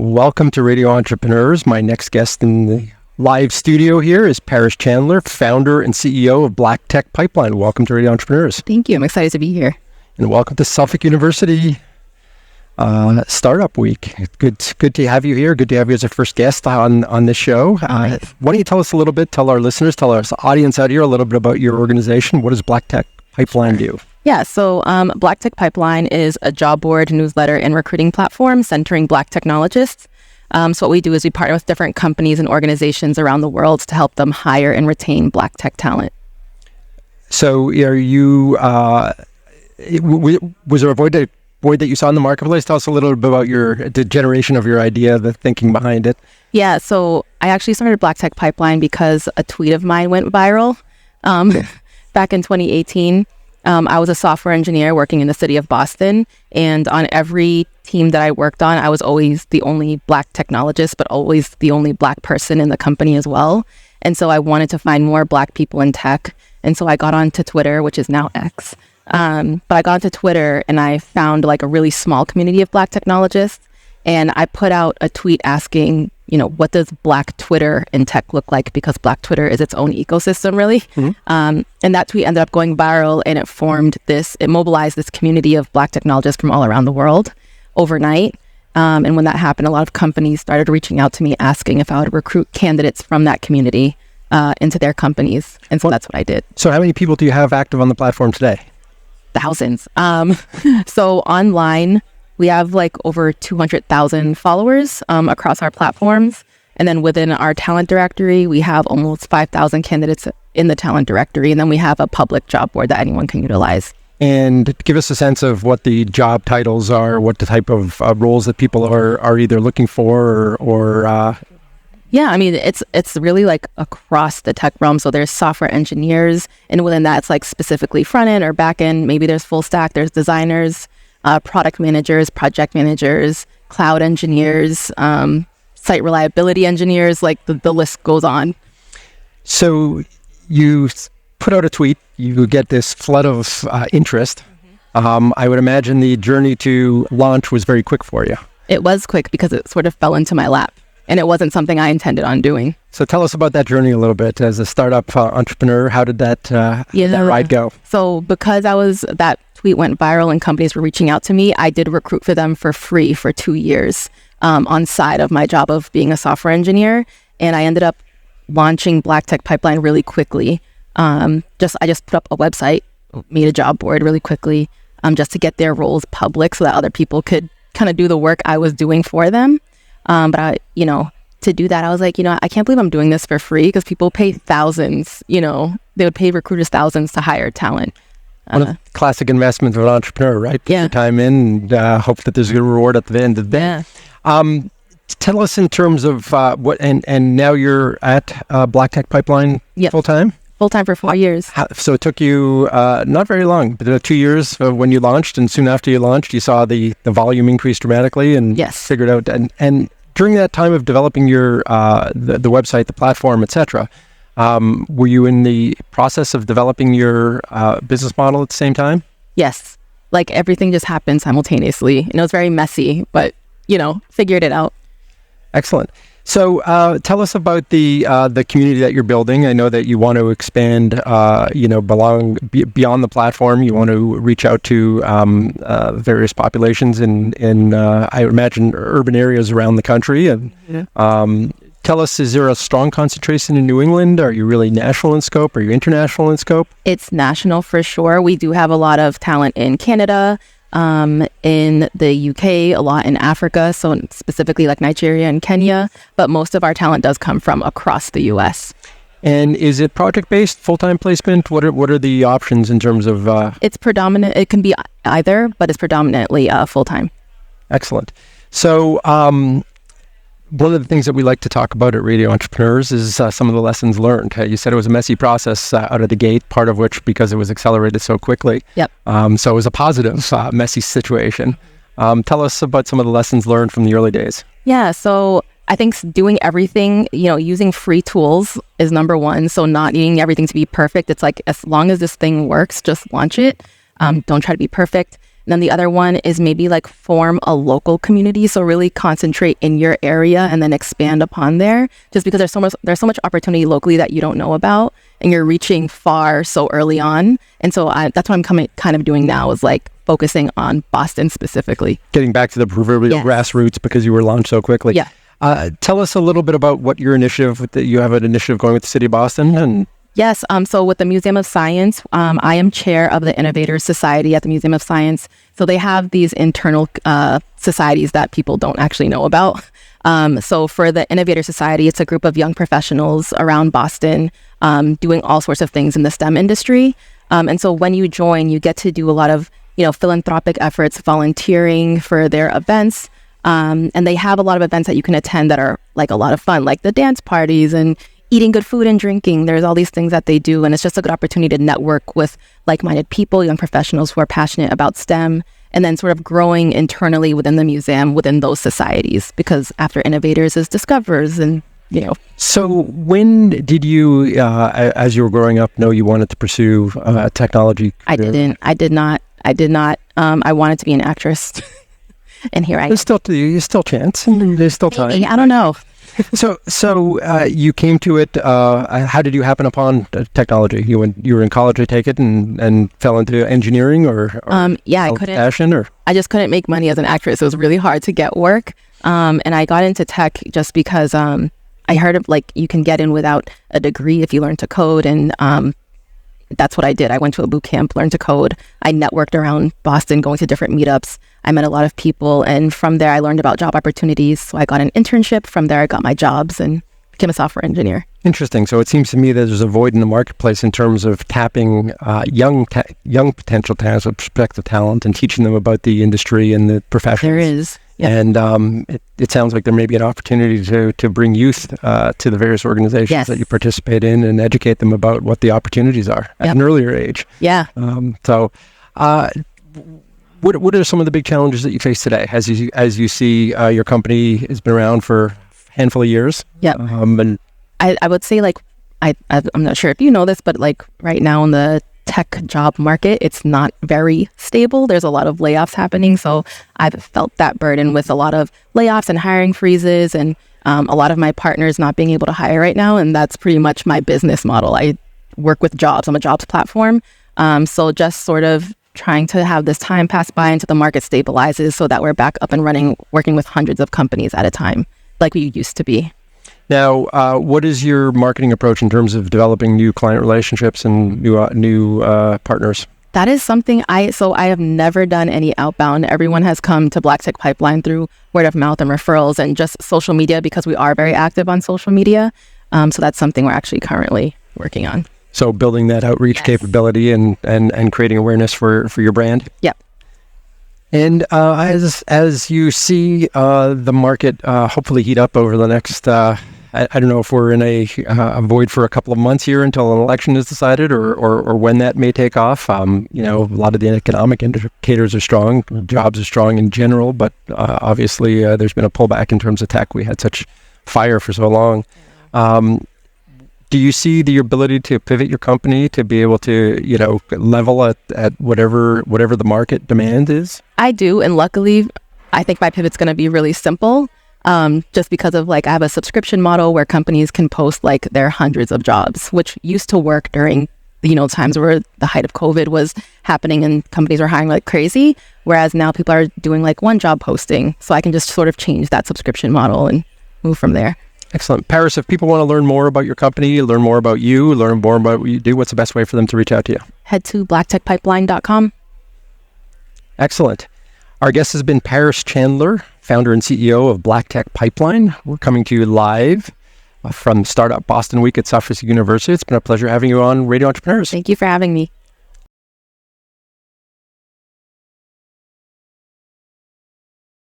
Welcome to Radio Entrepreneurs. My next guest in the live studio here is Chandler, founder and CEO of Black Tech Pipeline. Welcome to Radio Entrepreneurs. Thank you. I'm excited to be here. And welcome to Suffolk University Startup Week. Good to have you here. Good to have you as a first guest on this show. Why don't you tell us a little bit, tell our listeners, tell our audience out here a little bit about your organization. What does Black Tech Pipeline do? Yeah, so Black Tech Pipeline is a job board, newsletter, and recruiting platform centering Black technologists. So what we do is we partner with different companies and organizations around the world to help them hire and retain Black tech talent. So are you, was there a void that you saw in the marketplace? Tell us a little bit about the generation of your idea, the thinking behind it. Yeah, so I actually started Black Tech Pipeline because a tweet of mine went viral back in 2018. I was a software engineer working in the city of Boston, and on every team that I worked on, I was always the only Black technologist, but always the only Black person in the company as well. And so I wanted to find more Black people in tech. And so I got onto Twitter, which is now X. But I got onto Twitter and I found like a really small community of Black technologists. And I put out a tweet asking, what does Black Twitter in tech look like? Because Black Twitter is its own ecosystem, really. Mm-hmm. And that tweet ended up going viral, and it mobilized this community of Black technologists from all around the world overnight. And when that happened, a lot of companies started reaching out to me asking if I would recruit candidates from that community into their companies. And so that's what I did. So how many people do you have active on the platform today? Thousands. So online, we have like over 200,000 followers across our platforms. And then within our talent directory, we have almost 5,000 candidates in the talent directory. And then we have a public job board that anyone can utilize. And give us a sense of what the job titles are, what the type of roles that people are either looking for or Yeah, I mean, it's really like across the tech realm. So there's software engineers, and within that, it's like specifically front end or back end. Maybe there's full stack, there's designers, product managers, project managers, cloud engineers, site reliability engineers, like the list goes on. So you put out a tweet, you get this flood of interest. Mm-hmm. I would imagine the journey to launch was very quick for you. It was quick because it sort of fell into my lap, and it wasn't something I intended on doing. So tell us about that journey a little bit. As a startup entrepreneur, how did that ride go? So because that tweet went viral and companies were reaching out to me, I did recruit for them for free for 2 years on side of my job of being a software engineer. And I ended up launching Black Tech Pipeline really quickly. I just put up a website, made a job board really quickly, just to get their roles public so that other people could kind of do the work I was doing for them. But to do that, I was like, I can't believe I'm doing this for free, because people pay thousands, they would pay recruiters thousands to hire talent. One of the classic investments of an entrepreneur, right? Put your time in and hope that there's a good reward at the end of the day. Yeah. Tell us in terms of what, and now you're at Black Tech Pipeline full-time? Full-time for 4 years. So it took you not very long, but 2 years when you launched, and soon after you launched, you saw the volume increase dramatically and figured out, and during that time of developing your the website, the platform, etc., were you in the process of developing your business model at the same time? Yes. Like everything just happened simultaneously. And it was very messy, but, figured it out. Excellent. So tell us about the community that you're building. I know that you want to expand, beyond the platform. You want to reach out to various populations in I imagine, urban areas around the country. And tell us, is there a strong concentration in New England? Are you really national in scope? Are you international in scope? It's national for sure. We do have a lot of talent in Canada, in the UK, a lot in Africa, so specifically like Nigeria and Kenya, but most of our talent does come from across the US. And is it project-based, full-time placement? What are the options in terms of... It's predominant. It can be either, but it's predominantly full-time. Excellent. So one of the things that we like to talk about at Radio Entrepreneurs is some of the lessons learned. You said it was a messy process out of the gate, part of which because it was accelerated so quickly. Yep. So it was a positive, messy situation. Tell us about some of the lessons learned from the early days. Yeah, so I think doing everything, using free tools is number one. So not needing everything to be perfect. It's like, as long as this thing works, just launch it. Don't try to be perfect. And then the other one is maybe like form a local community. So really concentrate in your area and then expand upon there, just because there's so much opportunity locally that you don't know about, and you're reaching far so early on. And so that's what I'm kind of doing now, is like focusing on Boston specifically. Getting back to the proverbial grassroots, because you were launched so quickly. Yeah. Tell us a little bit about what your initiative, you have an initiative going with the City of Boston. And Yes. So with the Museum of Science, I am chair of the Innovators Society at the Museum of Science. So they have these internal societies that people don't actually know about. So for the Innovator Society, it's a group of young professionals around Boston doing all sorts of things in the STEM industry. And so when you join, you get to do a lot of, philanthropic efforts, volunteering for their events. And they have a lot of events that you can attend that are like a lot of fun, like the dance parties and eating good food and drinking. There's all these things that they do. And it's just a good opportunity to network with like-minded people, young professionals who are passionate about STEM, and then sort of growing internally within the museum, within those societies, because after innovators is discoverers and, So when did you, as you were growing up, know you wanted to pursue technology? I did not. I wanted to be an actress. And here I am. There's still chance. There's still time. I don't know. So you came to it. How did you happen upon technology? You were in college, I take it, and fell into engineering, or I couldn't. Passion, or I just couldn't make money as an actress. It was really hard to get work. And I got into tech just because I heard of like you can get in without a degree if you learn to code, and that's what I did. I went to a boot camp, learned to code. I networked around Boston, going to different meetups. I met a lot of people, and from there I learned about job opportunities. So I got an internship. From there I got my jobs and became a software engineer. Interesting. So it seems to me that there's a void in the marketplace in terms of tapping young potential talents, prospective talent, and teaching them about the industry and the professions. There is. Yep. And it sounds like there may be an opportunity to bring youth to the various organizations that you participate in and educate them about what the opportunities are at an earlier age. Yeah. What are some of the big challenges that you face today as you see your company has been around for a handful of years? Yeah. And I would say like I'm not sure if you know this, but like right now in the tech job market, it's not very stable. There's a lot of layoffs happening. So I've felt that burden with a lot of layoffs and hiring freezes, and a lot of my partners not being able to hire right now. And that's pretty much my business model. I work with jobs. I'm a jobs platform. So just sort of trying to have this time pass by until the market stabilizes so that we're back up and running, working with hundreds of companies at a time like we used to be. Now, what is your marketing approach in terms of developing new client relationships and new partners? That is something I have never done any outbound. Everyone has come to Black Tech Pipeline through word of mouth and referrals and just social media, because we are very active on social media. So that's something we're actually currently working on. So building that outreach capability and creating awareness for your brand? Yep. And as you see the market hopefully heat up over the next, I don't know if we're in a void for a couple of months here until an election is decided, or when that may take off. A lot of the economic indicators are strong, jobs are strong in general, but obviously there's been a pullback in terms of tech. We had such fire for so long. Do you see the ability to pivot your company to be able to, level at whatever the market demand is? I do. And luckily, I think my pivot's going to be really simple, just because of I have a subscription model where companies can post their hundreds of jobs, which used to work during, times where the height of COVID was happening and companies were hiring like crazy. Whereas now people are doing one job posting. So I can just sort of change that subscription model and move from there. Excellent. Paris, if people want to learn more about your company, learn more about you, learn more about what you do, what's the best way for them to reach out to you? Head to blacktechpipeline.com. Excellent. Our guest has been Paris Chandler, founder and CEO of Black Tech Pipeline. We're coming to you live from Startup Boston Week at Suffolk University. It's been a pleasure having you on Radio Entrepreneurs. Thank you for having me.